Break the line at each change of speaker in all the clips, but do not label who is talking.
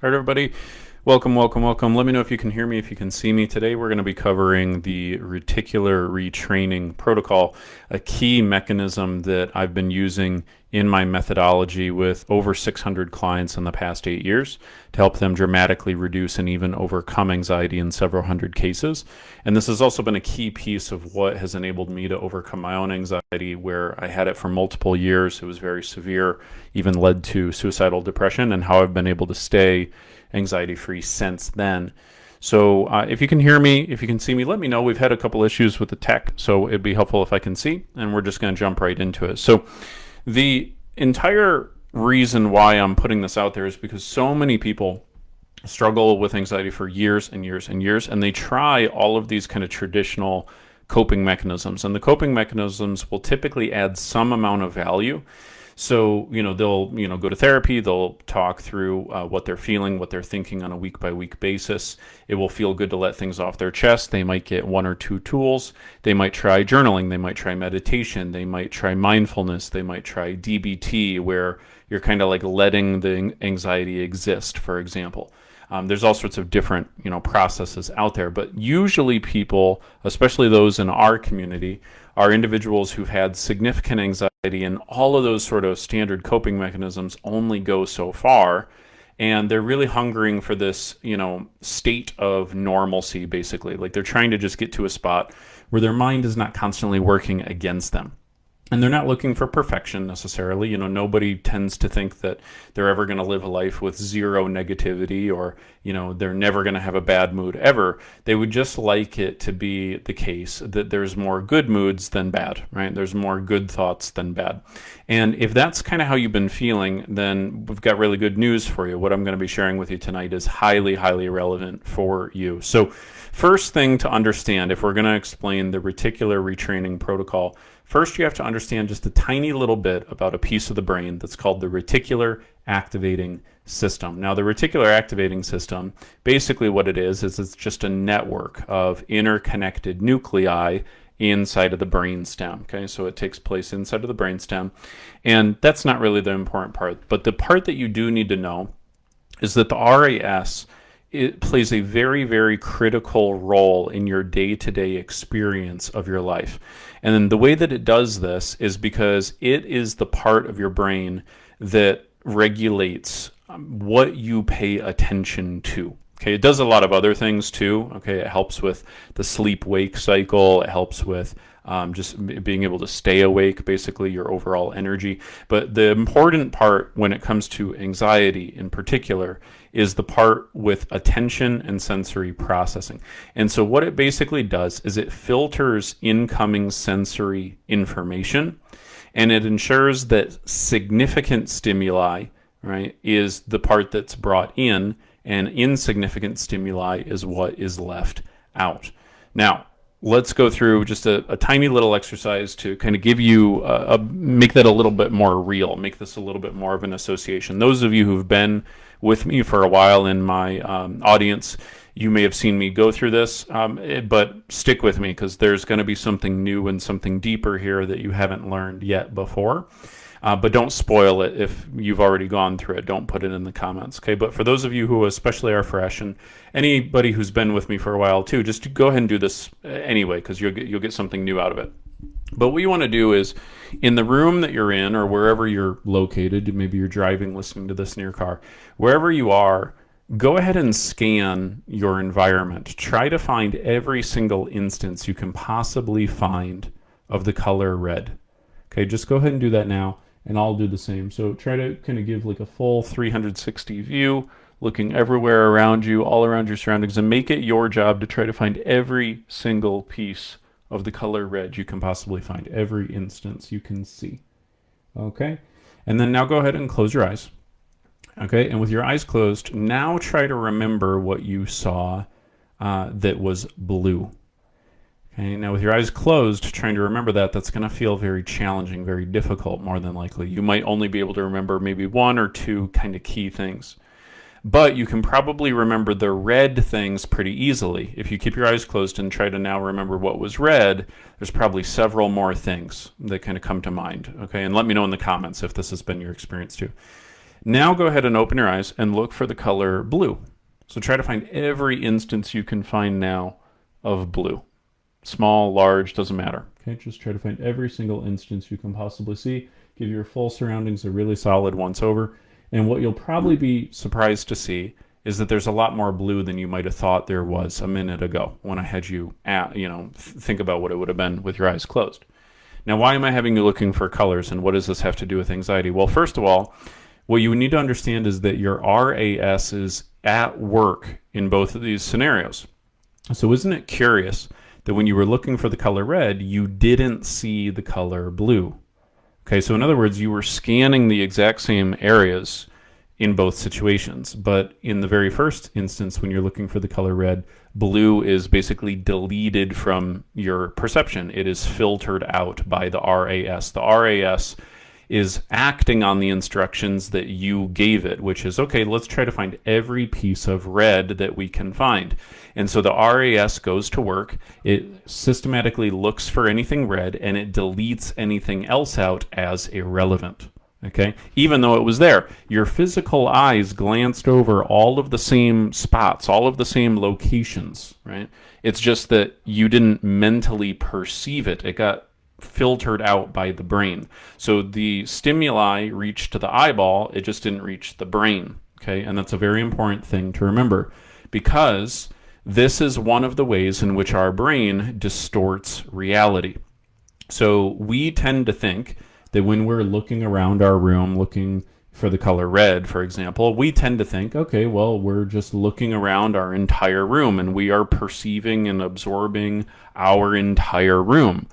All right, everybody. Welcome, welcome, welcome. Let me know if you can hear me, if you can see me. Today, we're going to be covering the reticular retraining protocol, a key mechanism that I've been using in my methodology with over 600 clients in the past 8 years to help them dramatically reduce and even overcome anxiety in several hundred cases. And this has also been a key piece of what has enabled me to overcome my own anxiety, where I had it for multiple years. It was very severe, even led to suicidal depression, and how I've been able to stay anxiety free since then. So if you can hear me, if you can see me, let me know. We've had a couple issues with the tech, so it'd be helpful if I can see, and we're just going to jump right into it. So the entire reason why I'm putting this out there is because so many people struggle with anxiety for years and years and years, and they try all of these kind of traditional coping mechanisms, and the coping mechanisms will typically add some amount of value. So, they'll, go to therapy, they'll talk through what they're feeling, what they're thinking on a week by week basis. It will feel good to let things off their chest. They might get one or two tools. They might try journaling. They might try meditation. They might try mindfulness. They might try DBT, where you're kind of like letting the anxiety exist, for example. There's all sorts of different, processes out there, but usually people, especially those in our community, are individuals who've had significant anxiety, and all of those sort of standard coping mechanisms only go so far, and they're really hungering for this, state of normalcy, basically. Like, they're trying to just get to a spot where their mind is not constantly working against them. And they're not looking for perfection necessarily. Nobody tends to think that they're ever going to live a life with zero negativity, or, they're never going to have a bad mood ever. They would just like it to be the case that there's more good moods than bad, right? There's more good thoughts than bad. And if that's kind of how you've been feeling, then we've got really good news for you. What I'm going to be sharing with you tonight is highly, highly relevant for you. So first thing to understand, if we're going to explain the reticular retraining protocol, first, you have to understand just a tiny little bit about a piece of the brain that's called the reticular activating system. Now, the reticular activating system, basically what it is it's just a network of interconnected nuclei inside of the brainstem. Okay, so it takes place inside of the brainstem, and that's not really the important part. But the part that you do need to know is that the RAS, it plays a very, very critical role in your day-to-day experience of your life. And then the way that it does this is because it is the part of your brain that regulates what you pay attention to. Okay, it does a lot of other things too. Okay, it helps with the sleep-wake cycle. It helps with just being able to stay awake, basically your overall energy. But the important part when it comes to anxiety in particular is the part with attention and sensory processing. And so what it basically does is it filters incoming sensory information, and it ensures that significant stimuli, right, is the part that's brought in, and insignificant stimuli is what is left out. Now, let's go through just a tiny little exercise to kind of give you, make that a little bit more real, make this a little bit more of an association. Those of you who've been with me for a while in my audience, you may have seen me go through this, but stick with me because there's going to be something new and something deeper here that you haven't learned yet before. But don't spoil it if you've already gone through it. Don't put it in the comments, okay? But for those of you who especially are fresh, and anybody who's been with me for a while too, just go ahead and do this anyway, because you'll get something new out of it. But what you want to do is, in the room that you're in, or wherever you're located, maybe you're driving, listening to this in your car, wherever you are, go ahead and scan your environment. Try to find every single instance you can possibly find of the color red. Okay, just go ahead and do that now, and I'll do the same. So try to kind of give like a full 360 view, looking everywhere around you, all around your surroundings, and make it your job to try to find every single piece of the color red you can possibly find, every instance you can see. Okay, and then now go ahead and close your eyes. Okay, and with your eyes closed, now try to remember what you saw that was blue. Okay, now with your eyes closed, trying to remember that's going to feel very challenging, very difficult, more than likely. You might only be able to remember maybe one or two kind of key things. But you can probably remember the red things pretty easily. If you keep your eyes closed and try to now remember what was red, there's probably several more things that kind of come to mind. Okay, and let me know in the comments if this has been your experience too. Now go ahead and open your eyes and look for the color blue. So try to find every instance you can find now of blue. Small, large, doesn't matter. Okay, just try to find every single instance you can possibly see. Give your full surroundings a really solid once over. And what you'll probably be surprised to see is that there's a lot more blue than you might have thought there was a minute ago when I had you think about what it would have been with your eyes closed. Now, why am I having you looking for colors, and what does this have to do with anxiety? Well, first of all, what you need to understand is that your RAS is at work in both of these scenarios. So isn't it curious that when you were looking for the color red, you didn't see the color blue? Okay, so in other words, you were scanning the exact same areas in both situations. But in the very first instance, when you're looking for the color red, blue is basically deleted from your perception. It is filtered out by the RAS. The RAS is acting on the instructions that you gave it, which is, okay, let's try to find every piece of red that we can find. And so the RAS goes to work. It systematically looks for anything red, and it deletes anything else out as irrelevant. Okay, even though it was there, your physical eyes glanced over all of the same spots, all of the same locations, right? It's just that you didn't mentally perceive it. It got filtered out by the brain. So the stimuli reached to the eyeball, it just didn't reach the brain. Okay, and that's a very important thing to remember, because this is one of the ways in which our brain distorts reality. So we tend to think that when we're looking around our room, looking for the color red, for example, we tend to think, okay, well, we're just looking around our entire room and we are perceiving and absorbing our entire room.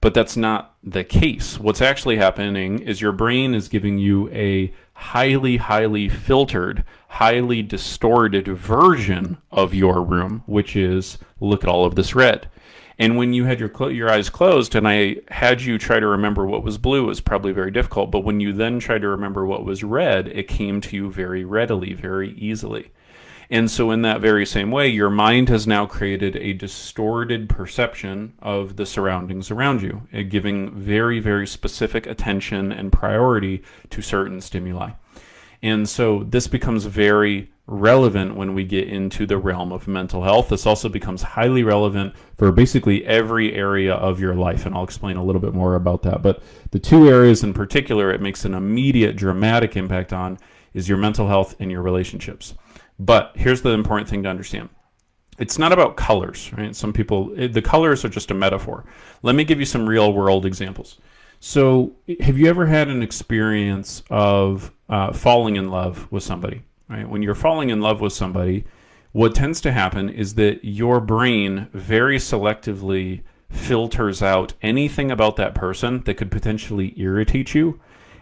But that's not the case. What's actually happening is your brain is giving you a highly, highly filtered, highly distorted version of your room, which is, look at all of this red. And when you had your eyes closed and I had you try to remember what was blue, it was probably very difficult. But when you then tried to remember what was red, it came to you very readily, very easily. And so in that very same way, your mind has now created a distorted perception of the surroundings around you, giving very, very specific attention and priority to certain stimuli. And so this becomes very relevant when we get into the realm of mental health. This also becomes highly relevant for basically every area of your life, and I'll explain a little bit more about that. But the two areas in particular it makes an immediate dramatic impact on is your mental health and your relationships. But here's the important thing to understand. It's not about colors, right? Some people, the colors are just a metaphor. Let me give you some real world examples. So have you ever had an experience of falling in love with somebody, right? When you're falling in love with somebody, what tends to happen is that your brain very selectively filters out anything about that person that could potentially irritate you.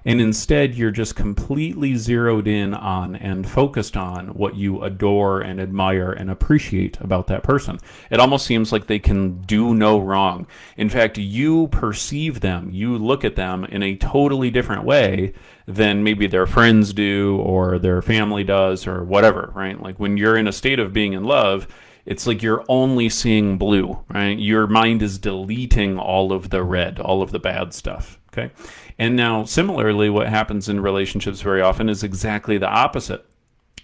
And instead, you're just completely zeroed in on and focused on what you adore and admire and appreciate about that person. It almost seems like they can do no wrong. In fact, you perceive them, you look at them in a totally different way than maybe their friends do or their family does or whatever, right? Like when you're in a state of being in love, it's like you're only seeing blue, right? Your mind is deleting all of the red, all of the bad stuff, okay? And now, similarly, what happens in relationships very often is exactly the opposite.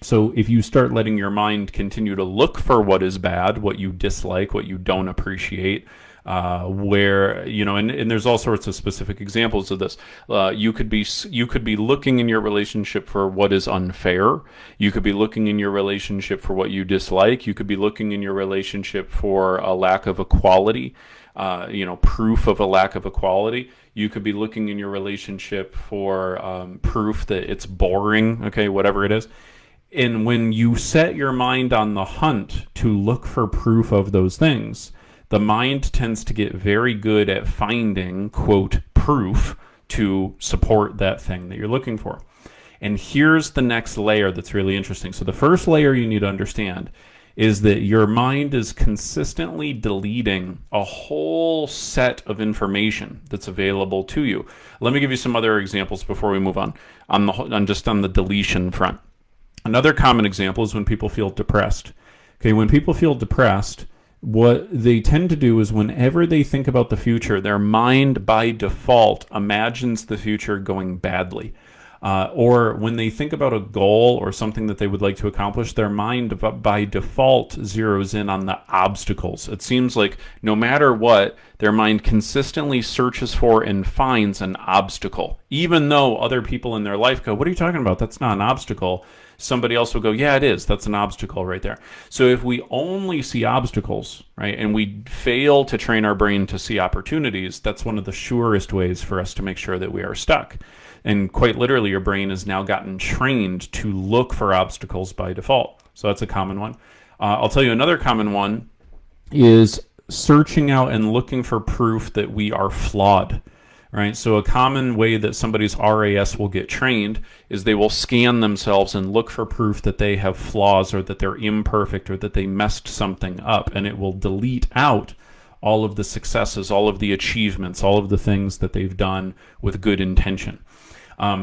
So if you start letting your mind continue to look for what is bad, what you dislike, what you don't appreciate, and there's all sorts of specific examples of this. You could be looking in your relationship for what is unfair. You could be looking in your relationship for what you dislike. You could be looking in your relationship for a lack of equality, proof of a lack of equality. You could be looking in your relationship for proof that it's boring, okay, whatever it is. And when you set your mind on the hunt to look for proof of those things, the mind tends to get very good at finding, quote, proof to support that thing that you're looking for. And here's the next layer that's really interesting. So the first layer you need to understand is that your mind is consistently deleting a whole set of information that's available to you. Let me give you some other examples before we move on the deletion front. Another common example is when people feel depressed. Okay, when people feel depressed, what they tend to do is whenever they think about the future, their mind by default imagines the future going badly. Or when they think about a goal or something that they would like to accomplish, their mind by default zeroes in on the obstacles. It seems like no matter what, their mind consistently searches for and finds an obstacle. Even though other people in their life go, "What are you talking about? That's not an obstacle." Somebody else will go, "Yeah, it is. That's an obstacle right there." So if we only see obstacles, right, and we fail to train our brain to see opportunities, that's one of the surest ways for us to make sure that we are stuck. And quite literally, your brain has now gotten trained to look for obstacles by default. So that's a common one. I'll tell you another common one is searching out and looking for proof that we are flawed. Right? So a common way that somebody's RAS will get trained is they will scan themselves and look for proof that they have flaws or that they're imperfect or that they messed something up, and it will delete out all of the successes, all of the achievements, all of the things that they've done with good intention.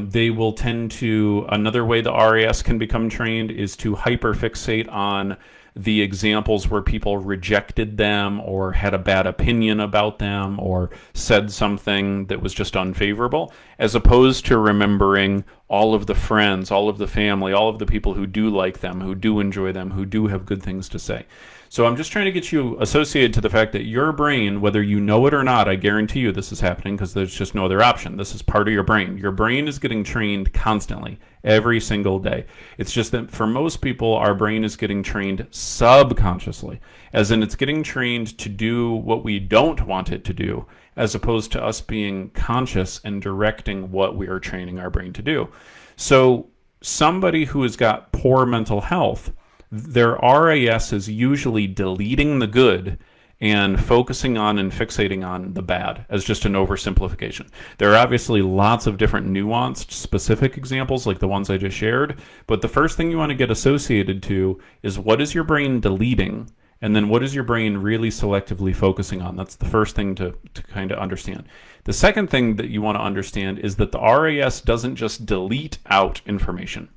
They will tend to, another way the RAS can become trained is to hyperfixate on the examples where people rejected them or had a bad opinion about them or said something that was just unfavorable, as opposed to remembering all of the friends, all of the family, all of the people who do like them, who do enjoy them, who do have good things to say. So I'm just trying to get you associated to the fact that your brain, whether you know it or not, I guarantee you this is happening because there's just no other option. This is part of your brain. Your brain is getting trained constantly, every single day. It's just that for most people, our brain is getting trained subconsciously, as in it's getting trained to do what we don't want it to do, as opposed to us being conscious and directing what we are training our brain to do. So somebody who has got poor mental health, their RAS is usually deleting the good and focusing on and fixating on the bad as just an oversimplification. There are obviously lots of different nuanced, specific examples like the ones I just shared, but the first thing you want to get associated to is what is your brain deleting, and then what is your brain really selectively focusing on? That's the first thing to kind of understand. The second thing that you want to understand is that the RAS doesn't just delete out information.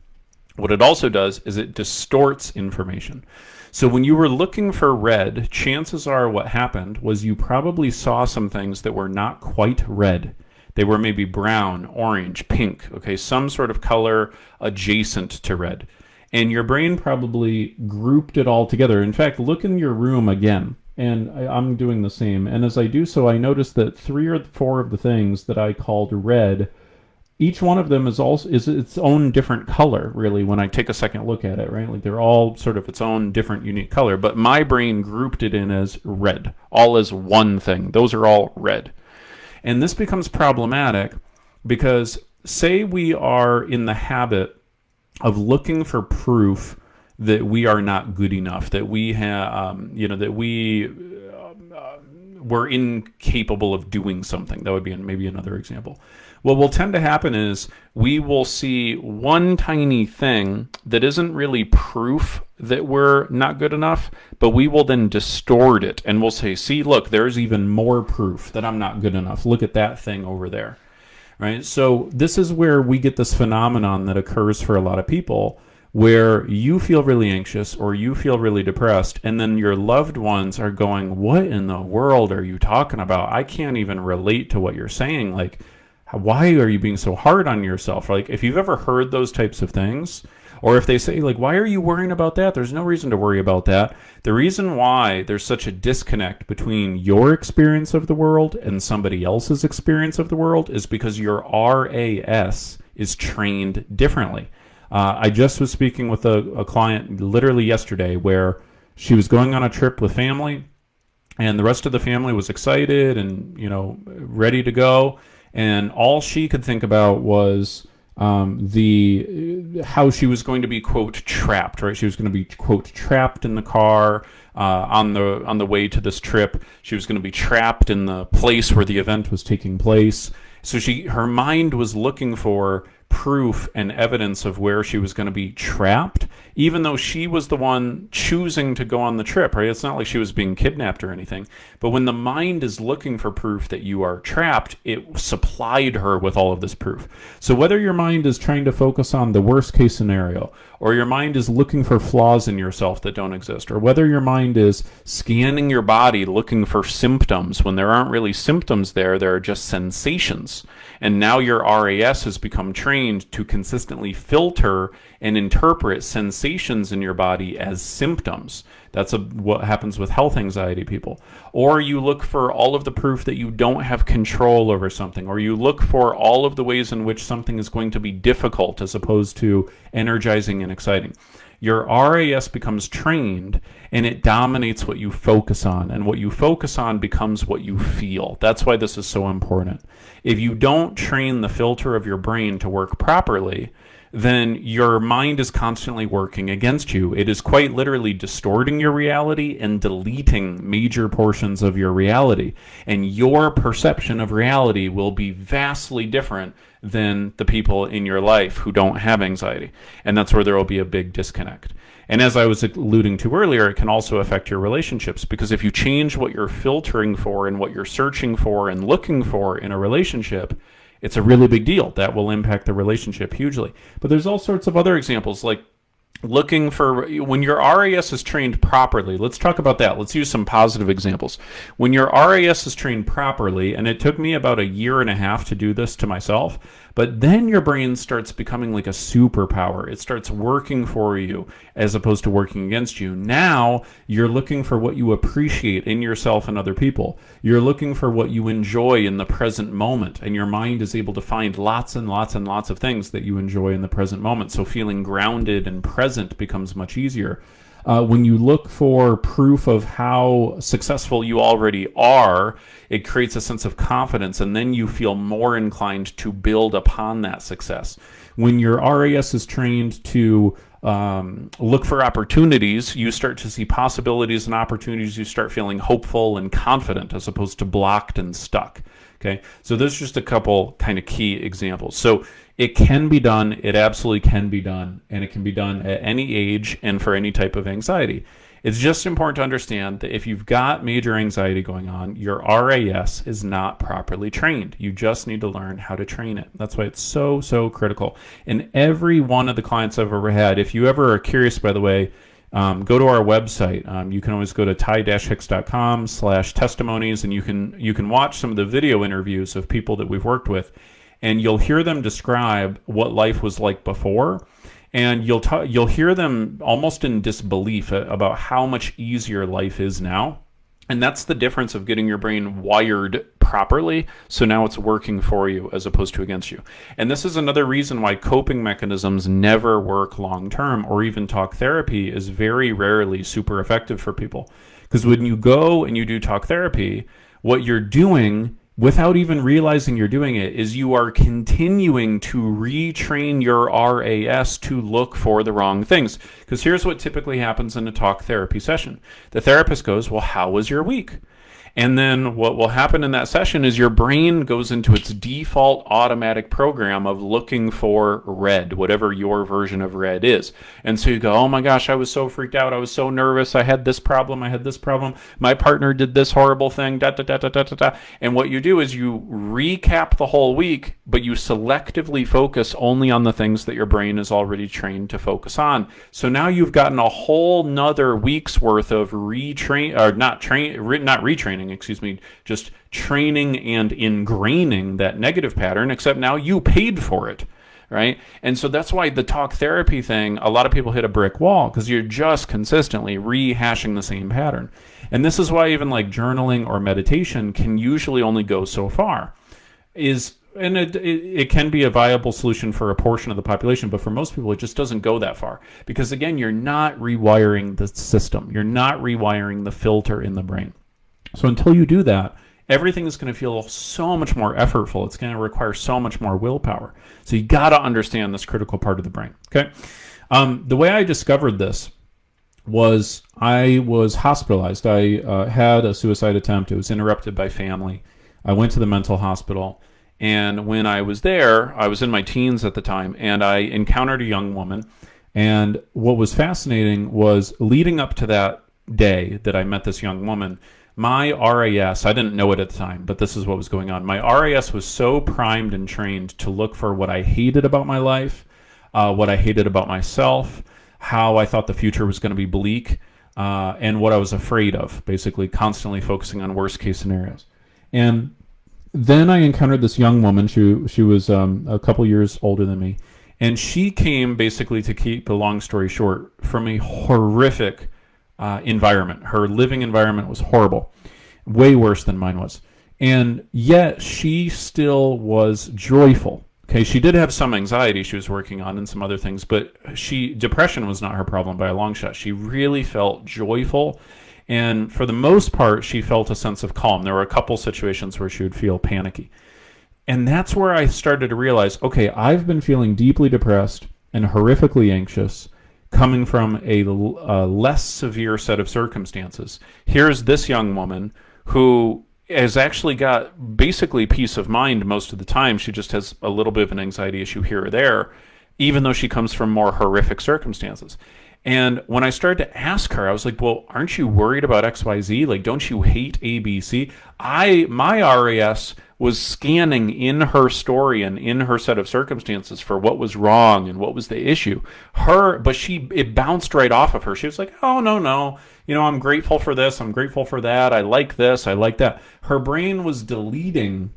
What it also does is it distorts information. So when you were looking for red, chances are what happened was you probably saw some things that were not quite red. They were maybe brown, orange, pink, okay, some sort of color adjacent to red. And your brain probably grouped it all together. In fact, look in your room again, and I'm doing the same. And as I do so, I notice that 3 or 4 of the things that I called red, each one of them is its own different color, really, when I take a second look at it, right? Like they're all sort of its own different unique color, but my brain grouped it in as red, all as one thing. Those are all red. And this becomes problematic because say we are in the habit of looking for proof that we are not good enough, that we have, that we're incapable of doing something. That would be maybe another example. What will tend to happen is we will see one tiny thing that isn't really proof that we're not good enough, but we will then distort it and we'll say, see, look, there's even more proof that I'm not good enough. Look at that thing over there, right? So this is where we get this phenomenon that occurs for a lot of people where you feel really anxious or you feel really depressed, and then your loved ones are going, what in the world are you talking about? I can't even relate to what you're saying. Like, why are you being so hard on yourself? Like, if you've ever heard those types of things, or if they say, like, why are you worrying about that? There's no reason to worry about that. The reason why there's such a disconnect between your experience of the world and somebody else's experience of the world is because your RAS is trained differently. I just was speaking with a client literally yesterday where she was going on a trip with family, and the rest of the family was excited and, ready to go. And all she could think about was how she was going to be, quote, trapped, right? She was going to be, quote, trapped in the car on the way to this trip. She was going to be trapped in the place where the event was taking place. So her mind was looking for proof and evidence of where she was going to be trapped, even though she was the one choosing to go on the trip, right? It's not like she was being kidnapped or anything. But when the mind is looking for proof that you are trapped, it supplied her with all of this proof. So whether your mind is trying to focus on the worst case scenario, or your mind is looking for flaws in yourself that don't exist, or whether your mind is scanning your body looking for symptoms when there aren't really symptoms there are just sensations. And now your RAS has become trained to consistently filter and interpret sensations in your body as symptoms. That's what happens with health anxiety people. Or you look for all of the proof that you don't have control over something, or you look for all of the ways in which something is going to be difficult as opposed to energizing and exciting. Your RAS becomes trained and it dominates what you focus on, and what you focus on becomes what you feel. That's why this is so important. If you don't train the filter of your brain to work properly, then your mind is constantly working against you. It is quite literally distorting your reality and deleting major portions of your reality. And your perception of reality will be vastly different than the people in your life who don't have anxiety. And that's where there will be a big disconnect. And as I was alluding to earlier, it can also affect your relationships, because if you change what you're filtering for and what you're searching for and looking for in a relationship, it's a really big deal. That will impact the relationship hugely. But there's all sorts of other examples, like looking for, when your RAS is trained properly, let's talk about that. Let's use some positive examples. When your RAS is trained properly, and it took me about 1.5 years to do this to myself, but then your brain starts becoming like a superpower. It starts working for you as opposed to working against you. Now you're looking for what you appreciate in yourself and other people. You're looking for what you enjoy in the present moment, and your mind is able to find lots and lots and lots of things that you enjoy in the present moment. So feeling grounded and present becomes much easier. When you look for proof of how successful you already are, it creates a sense of confidence, and then you feel more inclined to build upon that success. When your RAS is trained to look for opportunities, you start to see possibilities and opportunities. You start feeling hopeful and confident as opposed to blocked and stuck. Okay, so there's just a couple kind of key examples. So it can be done, it absolutely can be done, and it can be done at any age and for any type of anxiety. It's just important to understand that if you've got major anxiety going on, your RAS is not properly trained. You just need to learn how to train it. That's why it's so, so critical. And every one of the clients I've ever had, if you ever are curious, by the way, go to our website. You can always go to ty-hicks.com/testimonies, and you can watch some of the video interviews of people that we've worked with, and you'll hear them describe what life was like before. And you'll hear them almost in disbelief about how much easier life is now. And that's the difference of getting your brain wired properly, so now it's working for you as opposed to against you. And this is another reason why coping mechanisms never work long term, or even talk therapy is very rarely super effective for people. Because when you go and you do talk therapy, what you're doing, without even realizing you're doing it, is you are continuing to retrain your RAS to look for the wrong things. Because here's what typically happens in a talk therapy session. The therapist goes, well, how was your week? And then what will happen in that session is your brain goes into its default automatic program of looking for red, whatever your version of red is. And so you go, oh my gosh, I was so freaked out. I was so nervous. I had this problem. I had this problem. My partner did this horrible thing. Da, da, da, da, da, da, da. And what you do is you recap the whole week, but you selectively focus only on the things that your brain is already trained to focus on. So now you've gotten a whole nother week's worth of not retraining, just training and ingraining that negative pattern, except now you paid for it, right? And so that's why the talk therapy thing, a lot of people hit a brick wall, because you're just consistently rehashing the same pattern. And this is why even like journaling or meditation can usually only go so far. And it can be a viable solution for a portion of the population, but for most people, it just doesn't go that far. Because again, you're not rewiring the system. You're not rewiring the filter in the brain. So until you do that, everything is going to feel so much more effortful. It's going to require so much more willpower. So you got to understand this critical part of the brain. Okay. The way I discovered this was I was hospitalized. I had a suicide attempt. It was interrupted by family. I went to the mental hospital. And when I was there, I was in my teens at the time, and I encountered a young woman And what was fascinating was leading up to that day that I met this young woman, my RAS, I didn't know it at the time, but this is what was going on. My RAS was so primed and trained to look for what I hated about my life, what I hated about myself, how I thought the future was going to be bleak, and what I was afraid of, basically constantly focusing on worst case scenarios. And then I encountered this young woman. She was a couple years older than me. And she came, basically, to keep a long story short, from a horrific environment. Her living environment was horrible, way worse than mine was. And yet she still was joyful. Okay, she did have some anxiety she was working on and some other things, but depression was not her problem by a long shot. She really felt joyful. And for the most part, she felt a sense of calm. There were a couple situations where she would feel panicky. And that's where I started to realize, okay, I've been feeling deeply depressed and horrifically anxious coming from a less severe set of circumstances. Here's this young woman who has actually got basically peace of mind most of the time. She just has a little bit of an anxiety issue here or there, even though she comes from more horrific circumstances. And when I started to ask her, I was like, well, aren't you worried about XYZ? Like, don't you hate ABC? My RAS was scanning in her story and in her set of circumstances for what was wrong and what was the issue. But it bounced right off of her. She was like, oh, no. I'm grateful for this. I'm grateful for that. I like this. I like that. Her brain was deleting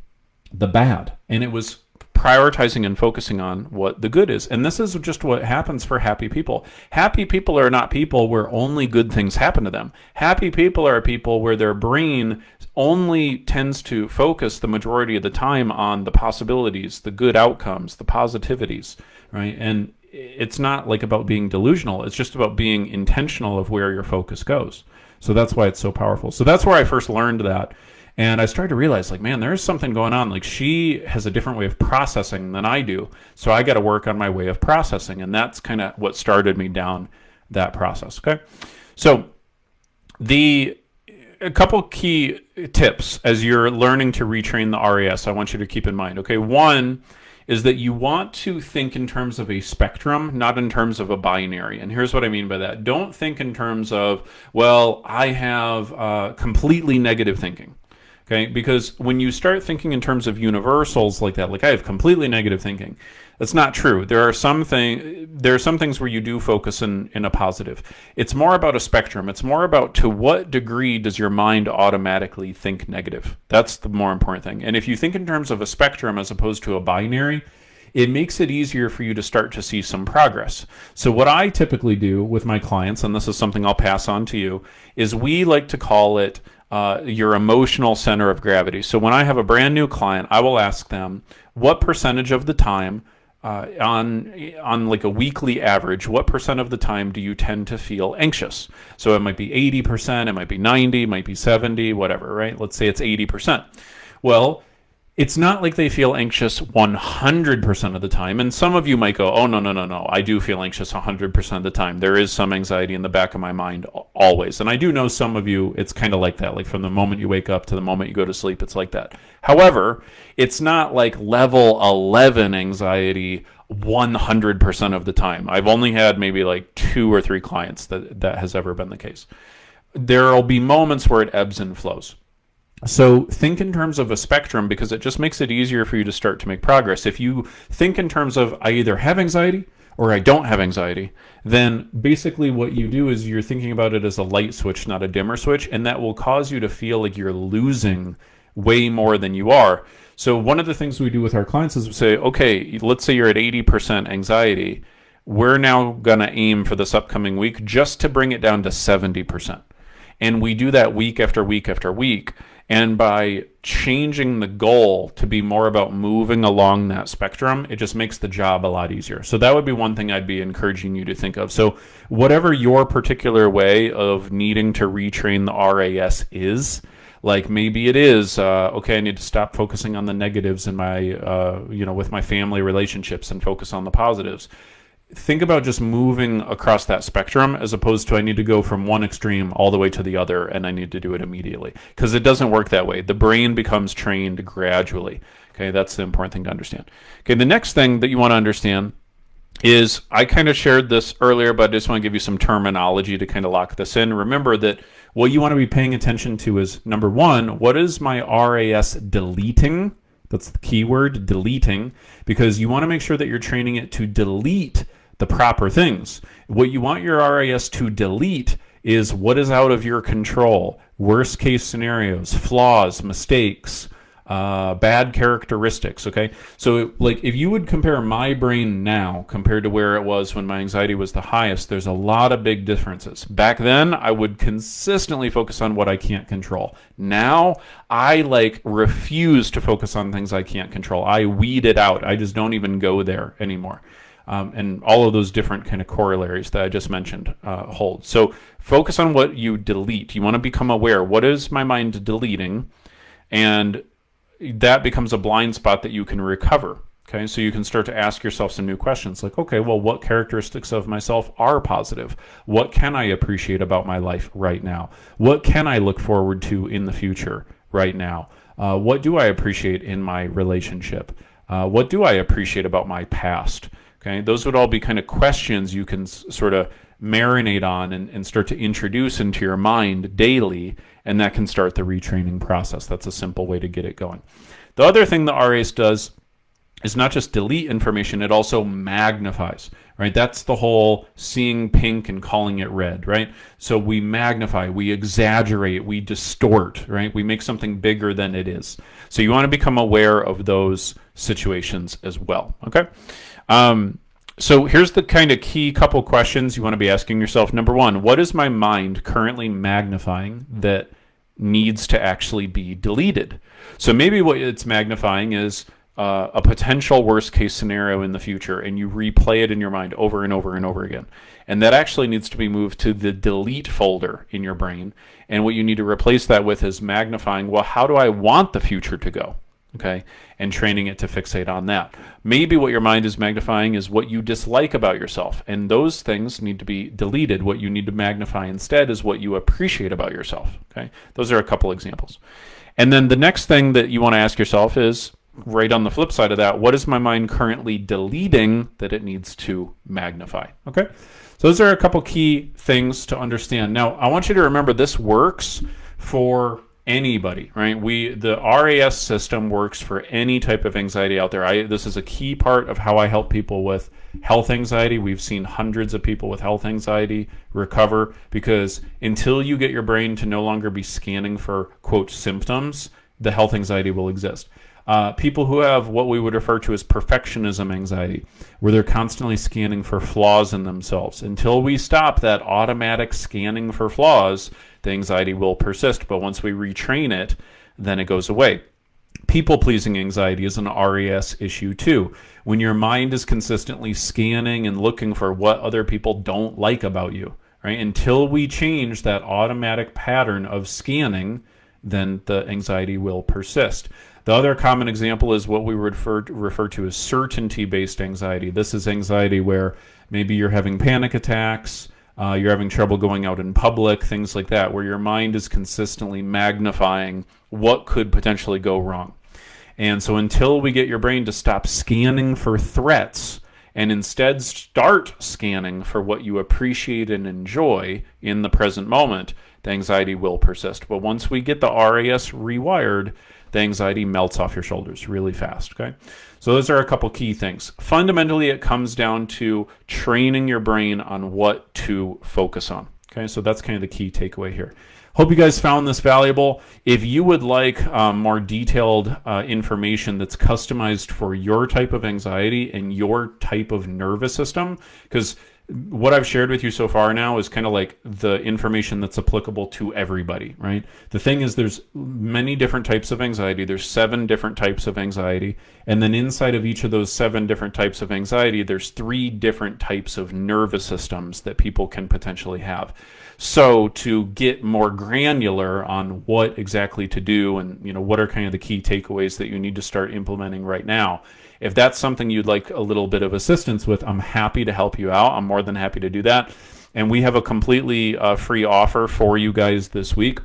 the bad, and it was prioritizing and focusing on what the good is. And this is just what happens for happy people. Happy people are not people where only good things happen to them. Happy people are people where their brain only tends to focus the majority of the time on the possibilities, the good outcomes, the positivities, right? And it's not like about being delusional. It's just about being intentional of where your focus goes. So that's why it's so powerful. So that's where I first learned that. And I started to realize, like, man, there's something going on. Like, she has a different way of processing than I do. So I got to work on my way of processing. And that's kind of what started me down that process. Okay. So a couple key tips as you're learning to retrain the RAS, I want you to keep in mind. Okay. One is that you want to think in terms of a spectrum, not in terms of a binary. And here's what I mean by that. Don't think in terms of, well, I have completely negative thinking. Okay, because when you start thinking in terms of universals like that, like I have completely negative thinking, that's not true. There are some things where you do focus in a positive. It's more about a spectrum. It's more about to what degree does your mind automatically think negative. That's the more important thing. And if you think in terms of a spectrum as opposed to a binary, it makes it easier for you to start to see some progress. So what I typically do with my clients, and this is something I'll pass on to you, is we like to call it your emotional center of gravity. So when I have a brand new client, I will ask them what percentage of the time on like a weekly average, what percent of the time do you tend to feel anxious? So it might be 80%, it might be 90, it might be 70, whatever, right? Let's say it's 80%. Well, it's not like they feel anxious 100% of the time. And some of you might go, oh, no. I do feel anxious 100% of the time. There is some anxiety in the back of my mind always. And I do know some of you, it's kind of like that. Like from the moment you wake up to the moment you go to sleep, it's like that. However, it's not like level 11 anxiety 100% of the time. I've only had maybe like 2 or 3 clients that has ever been the case. There will be moments where it ebbs and flows. So think in terms of a spectrum because it just makes it easier for you to start to make progress. If you think in terms of I either have anxiety or I don't have anxiety, then basically what you do is you're thinking about it as a light switch, not a dimmer switch, and that will cause you to feel like you're losing way more than you are. So one of the things we do with our clients is we say, okay, let's say you're at 80% anxiety. We're now going to aim for this upcoming week just to bring it down to 70%. And we do that week after week after week. And by changing the goal to be more about moving along that spectrum, it just makes the job a lot easier. So that would be one thing I'd be encouraging you to think of. So whatever your particular way of needing to retrain the RAS is, like maybe it is, okay, I need to stop focusing on the negatives in my, with my family relationships and focus on the positives. Think about just moving across that spectrum as opposed to I need to go from one extreme all the way to the other and I need to do it immediately because it doesn't work that way. The brain becomes trained gradually. Okay, that's the important thing to understand. Okay, the next thing that you want to understand is I kind of shared this earlier, but I just want to give you some terminology to kind of lock this in. Remember that what you want to be paying attention to is, number one, what is my RAS deleting? That's the key word, deleting, because you want to make sure that you're training it to delete the proper things. What you want your RAS to delete is what is out of your control, worst case scenarios, flaws, mistakes, bad characteristics. Okay, so like if you would compare my brain now compared to where it was when my anxiety was the highest, there's a lot of big differences. Back then I would consistently focus on what I can't control. Now I refuse to focus on things I can't control. I weed it out. I just don't even go there anymore. And all of those different kind of corollaries that I just mentioned hold. So focus on what you delete. You want to become aware. What is my mind deleting? And that becomes a blind spot that you can recover. Okay, so you can start to ask yourself some new questions like, okay, well, what characteristics of myself are positive? What can I appreciate about my life right now? What can I look forward to in the future right now? What do I appreciate in my relationship? What do I appreciate about my past? Okay, those would all be kind of questions you can sort of marinate on and start to introduce into your mind daily, and that can start the retraining process. That's a simple way to get it going. The other thing the RAS does is not just delete information, it also magnifies, right? That's the whole seeing pink and calling it red, right? So we magnify, we exaggerate, we distort, right? We make something bigger than it is. So you want to become aware of those situations as well, okay? So here's the kind of key couple questions you want to be asking yourself. Number one, what is my mind currently magnifying that needs to actually be deleted? So maybe what it's magnifying is a potential worst case scenario in the future, and you replay it in your mind over and over and over again. And that actually needs to be moved to the delete folder in your brain. And what you need to replace that with is magnifying, well, how do I want the future to go? Okay, and training it to fixate on that. Maybe what your mind is magnifying is what you dislike about yourself, and those things need to be deleted. What you need to magnify instead is what you appreciate about yourself. Okay, those are a couple examples. And then the next thing that you want to ask yourself is, right on the flip side of that, what is my mind currently deleting that it needs to magnify? Okay, so those are a couple key things to understand. Now, I want you to remember this works for anybody, right? The RAS system works for any type of anxiety out there. This is a key part of how I help people with health anxiety. We've seen hundreds of people with health anxiety recover, because until you get your brain to no longer be scanning for, quote, symptoms, the health anxiety will exist. People who have what we would refer to as perfectionism anxiety, where they're constantly scanning for flaws in themselves. Until we stop that automatic scanning for flaws, the anxiety will persist. But once we retrain it, then it goes away. People-pleasing anxiety is an RAS issue too. When your mind is consistently scanning and looking for what other people don't like about you, right? Until we change that automatic pattern of scanning, then the anxiety will persist. The other common example is what we would refer to as certainty-based anxiety. This is anxiety where maybe you're having panic attacks, you're having trouble going out in public, things like that, where your mind is consistently magnifying what could potentially go wrong. And so until we get your brain to stop scanning for threats and instead start scanning for what you appreciate and enjoy in the present moment, the anxiety will persist. But once we get the RAS rewired, the anxiety melts off your shoulders really fast, okay? So those are a couple key things. Fundamentally, it comes down to training your brain on what to focus on, okay? So that's kind of the key takeaway here. Hope you guys found this valuable. If you would like more detailed information that's customized for your type of anxiety and your type of nervous system, because what I've shared with you so far now is kind of like the information that's applicable to everybody, right? The thing is, there's many different types of anxiety. There's 7 different types of anxiety. And then inside of each of those 7 different types of anxiety, there's 3 different types of nervous systems that people can potentially have. So to get more granular on what exactly to do and, what are kind of the key takeaways that you need to start implementing right now, if that's something you'd like a little bit of assistance with, I'm happy to help you out. I'm more than happy to do that. And we have a completely free offer for you guys this week.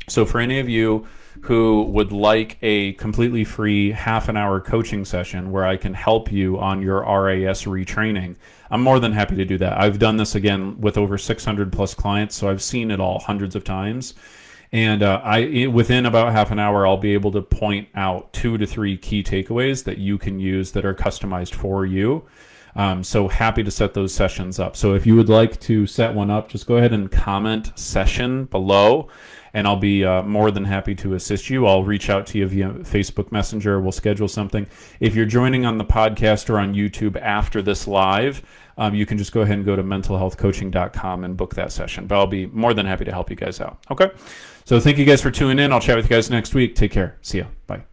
So for any of you who would like a completely free half an hour coaching session where I can help you on your RAS retraining, I'm more than happy to do that. I've done this again with over 600 plus clients, so I've seen it all hundreds of times. And within about half an hour, I'll be able to point out 2 to 3 key takeaways that you can use that are customized for you. So happy to set those sessions up. So if you would like to set one up, just go ahead and comment session below, and I'll be more than happy to assist you. I'll reach out to you via Facebook Messenger. We'll schedule something. If you're joining on the podcast or on YouTube after this live, you can just go ahead and go to mentalhealthcoaching.com and book that session. But I'll be more than happy to help you guys out. Okay? So thank you guys for tuning in. I'll chat with you guys next week. Take care. See ya. Bye.